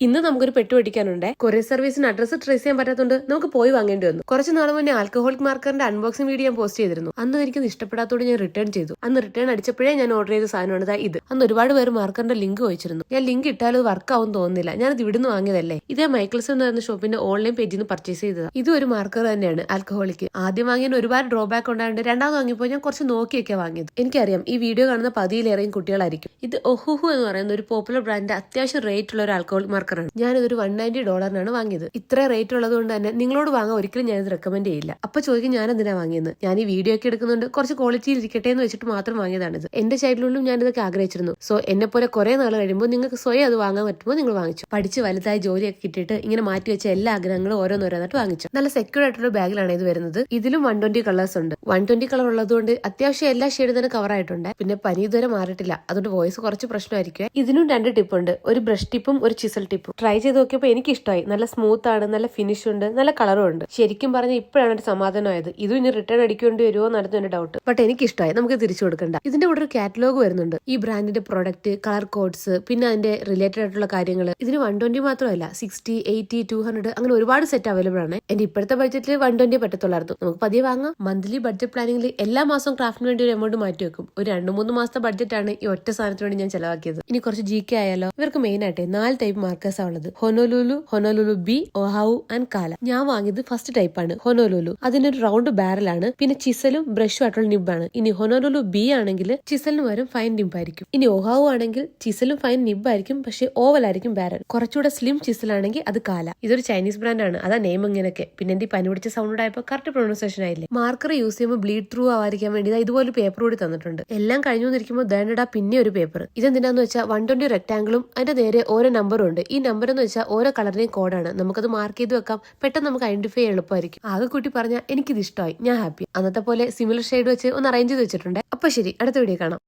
ഇന്ന് നമുക്കൊരു പെട്ട് പഠിക്കാനുണ്ട്. കൊറിയർ സർവീസിന് അഡ്രസ് ട്രേസ് ചെയ്യാൻ പറ്റാത്തതുകൊണ്ട് നമുക്ക് പോയി വാങ്ങേണ്ടി വന്നു. കുറച്ച് നാൾ മുന്നേ ആൽക്കഹോളിക് മാർക്കറിന്റെ അൺബോക്സിംഗ് വീഡിയോ ഞാൻ പോസ്റ്റ് ചെയ്തിരുന്നു. അന്ന് എനിക്ക് ഇഷ്ടപ്പെടാത്തോട് ഞാൻ റിട്ടേൺ ചെയ്തു. അന്ന് റിട്ടേൺ അടിച്ചപ്പോഴേ ഞാൻ ഓർഡർ ചെയ്ത സാധനമാണ് ഇത്. അന്ന് ഒരുപാട് പേര് മാർക്കറിന്റെ ലിങ്ക് ചോദിച്ചിരുന്നു. ഞാൻ ലിങ്ക് ഇട്ടാലും അത് വർക്ക് ആവും തോന്നുന്നില്ല. ഞാനത് ഇവിടുന്ന് വാങ്ങിയതല്ലേ. ഇതേ മൈക്കിൾസ് എന്ന് പറയുന്ന ഷോപ്പിന്റെ ഓൺലൈൻ പേജിൽ നിന്ന് പർച്ചേസ് ചെയ്തത്. ഇതും ഒരു മാർക്കർ തന്നെയാണ് ആൽക്കഹോളിക്. ആദ്യം വാങ്ങിയ ഒരുപാട് ഡ്രോബാക്ക് ഉണ്ടായത്. രണ്ടാമത് വാങ്ങിയപ്പോൾ ഞാൻ കുറച്ച് നോക്കിയൊക്കെ വാങ്ങിയത്. എനിക്കറിയാം ഈ വീഡിയോ കാണുന്ന പതിയിലേറെയും കുട്ടികളായിരിക്കും. ഇത് ഒഹുഹു എന്ന് പറയുന്ന ഒരു പോപ്പുലർ ബ്രാൻഡ് അത്യാവശ്യം റേറ്റ് ഉള്ള ഒരു ആൽക്കഹോളിക് മാർക്കറാണ്. ഞാനിതൊരു $190 വാങ്ങിയത്. ഇത്ര റേറ്റ് ഉള്ളത് കൊണ്ട് തന്നെ നിങ്ങളോട് വാങ്ങാൻ ഒരിക്കലും ഞാനിത് റെക്കമെൻഡ് ചെയ്യില്ല. അപ്പൊ ചോദിക്കും ഞാൻ എന്തിനാ വാങ്ങിയെന്ന്. ഞാൻ ഈ വീഡിയോ ഒക്കെ എടുക്കുന്നുണ്ട് കുറച്ച് ക്വാളിറ്റിയിൽ ഇരിക്കട്ടെ എന്ന് വെച്ചിട്ട് മാത്രം വാങ്ങിയതാണിത്. എന്റെ ചൈൽഡ്ഹുഡിലും ഞാൻ ഇതൊക്കെ ആഗ്രഹിച്ചിരുന്നു. സോ എന്നെ പോലെ കുറെ നാൾ കഴിയുമ്പോൾ നിങ്ങൾക്ക് സ്വയം അത് വാങ്ങാൻ പറ്റുമ്പോൾ നിങ്ങൾ വാങ്ങിച്ചു. പഠിച്ച് വലുതായി ജോലിയൊക്കെ കിട്ടിയിട്ട് ഇങ്ങനെ മാറ്റി വെച്ച എല്ലാ ആഗ്രഹങ്ങളും ഓരോന്നോരോന്നായിട്ട് വാങ്ങിച്ചു. നല്ല സെക്യൂർ ആയിട്ടുള്ള ബാഗിലാണ് ഇത് വരുന്നത്. ഇതിലും 120 കളേഴ്സ് ഉണ്ട്. 120 കളർ ഉള്ളതുകൊണ്ട് അത്യാവശ്യം എല്ലാ ഷെയ്ഡും തന്നെ കവർ ആയിട്ടുണ്ട്. പിന്നെ പനി ഇതുവരെ മാറിയിട്ടില്ല. അതുകൊണ്ട് വോയിസ് കുറച്ച് പ്രശ്നമായിരിക്കും. ഇതിനും 2 ടിപ്പ് ഉണ്ട്. ഒരു ബ്രഷ് ടിപ്പും ഒരു ചിസൽ ടിപ്പും. ട്രൈ ചെയ്ത് നോക്കിയപ്പോൾ എനിക്ക് ഇഷ്ടമായി. നല്ല സ്മൂത്ത് ആണ്, നല്ല ഫിനിഷ് ഉണ്ട്, നല്ല കളറും ഉണ്ട്. ശരിക്കും പറഞ്ഞാൽ ഇപ്പോഴാണ് ഒരു സമാധാനമായത്. ഇതും ഇനി റിട്ടേൺ അടിക്കേണ്ടി വരുമോ എന്നായിരുന്നു എന്റെ ഡൗട്ട്. ബട്ട് എനിക്ക് ഇഷ്ടമായി. നമുക്ക് തിരിച്ചു കൊടുക്കണ്ട. ഇതിന്റെ കൂടെ ഒരു കാറ്റലോഗ് വരുന്നുണ്ട്. ഈ ബ്രാൻഡിന്റെ പ്രൊഡക്റ്റ്, കളർ കോഡ്സ്, പിന്നെ അതിന്റെ റിലേറ്റഡ് ആയിട്ടുള്ള കാര്യങ്ങൾ. ഇതിന് 120 മാത്രമല്ല, 60, 80, 200 അങ്ങനെ ഒരുപാട് സെറ്റ് അവൈലബിൾ ആണ്. എന്റെ ഇപ്പോഴത്തെ ബഡ്ജറ്റിൽ 120 പറ്റത്തുള്ളായിരുന്നു. നമുക്ക് പതിയെ വാങ്ങാം. മന്ത്ലി ബഡ്ജറ്റ് പ്ലാനിംഗിൽ എല്ലാ മാസവും ക്രാഫ്റ്റിന് വേണ്ടി ഒരു എമൗണ്ട് മാറ്റി വെക്കും. ഒരു 2-3 മാസത്തെ ബഡ്ജറ്റാണ് ഈ ഒറ്റ സാധനത്തിന് വേണ്ടി ഞാൻ ചെലവാക്കിയത്. ഇനി കുറച്ച് GK ആയാലോ. ഇവർക്ക് മെയിൻ ആയിട്ട് 4 ടൈപ്പ് മാർക്കേഴ്സ് ഉള്ളത്. ഹൊനോലുലു ബി, ഒഹാവു ആൻഡ് കാല. ഞാൻ വാങ്ങിയത് ഫസ്റ്റ് ടൈപ്പ് ആണ് ഹൊനോലുലു. അതിനൊരു റൗണ്ട് ബാരലാണ്. പിന്നെ ചിസലും ബ്രഷും ആയിട്ടുള്ള നിബാണ്. ഇനി ഹൊനോലുലു ബി ആണെങ്കിൽ ചിസലിന് പകരം ഫൈൻ നിബ് ആയിരിക്കും. ഇനി ഒഹാവു ആണെങ്കിൽ ചിസലും ഫൈൻ നിബ് ആയിരിക്കും, പക്ഷേ ഓവൽ ആയിരിക്കും ബാരൽ. കുറച്ചുകൂടെ സ്ലിം ചിസലാണെങ്കിൽ അത് കാല. ഇതൊരു ചൈനീസ് ബ്രാൻഡാണ്. അതാ നെയിം ഇങ്ങനെയൊക്കെ. പിന്നെ എന്റെ പനി പിടിച്ച സൗണ്ട് ആയപ്പോൾ കറക്റ്റ് പ്രൊണൗൺസിയേഷൻ ആയില്ലേ. മാർക്കർ യൂസ് ചെയ്യുമ്പോൾ ബ്ലീഡ് ത്രൂ ആവാതിരിക്കാൻ വേണ്ടി ഇതുപോലെ പേപ്പർ കൂടി തന്നിട്ടുണ്ട്. എല്ലാം കഴിഞ്ഞു വന്നിരിക്കുമ്പോൾ ദേണ്ടടാ പിന്നെ ഒരു പേപ്പർ. ഇതെന്തിനാന്ന് വെച്ചാൽ 120 റെക്ടാംഗിളും അതിന്റെ നേരെ ഓരോ നമ്പറും ഉണ്ട്. ഈ നമ്പർ എന്ന് വെച്ചാൽ ഓരോ കളറിന്റെയും കോഡാണ്. നമുക്കത് മാർക്ക് ചെയ്ത് വെക്കാം. പെട്ടെന്ന് നമുക്ക് ഐഡന്റിഫൈ എളുപ്പമായിരിക്കും. ആകെ കൂട്ടി പറഞ്ഞാൽ എനിക്കിത് ഇഷ്ടമായി. ഞാൻ ഹാപ്പി. അന്നത്തെ പോലെ സിമിലർ ഷെയ്ഡ് വെച്ച് ഒന്ന് അറേഞ്ച് ചെയ്ത് വെച്ചിട്ടുണ്ട്. അപ്പൊ ശരി, അടുത്ത വീഡിയോ കാണാം.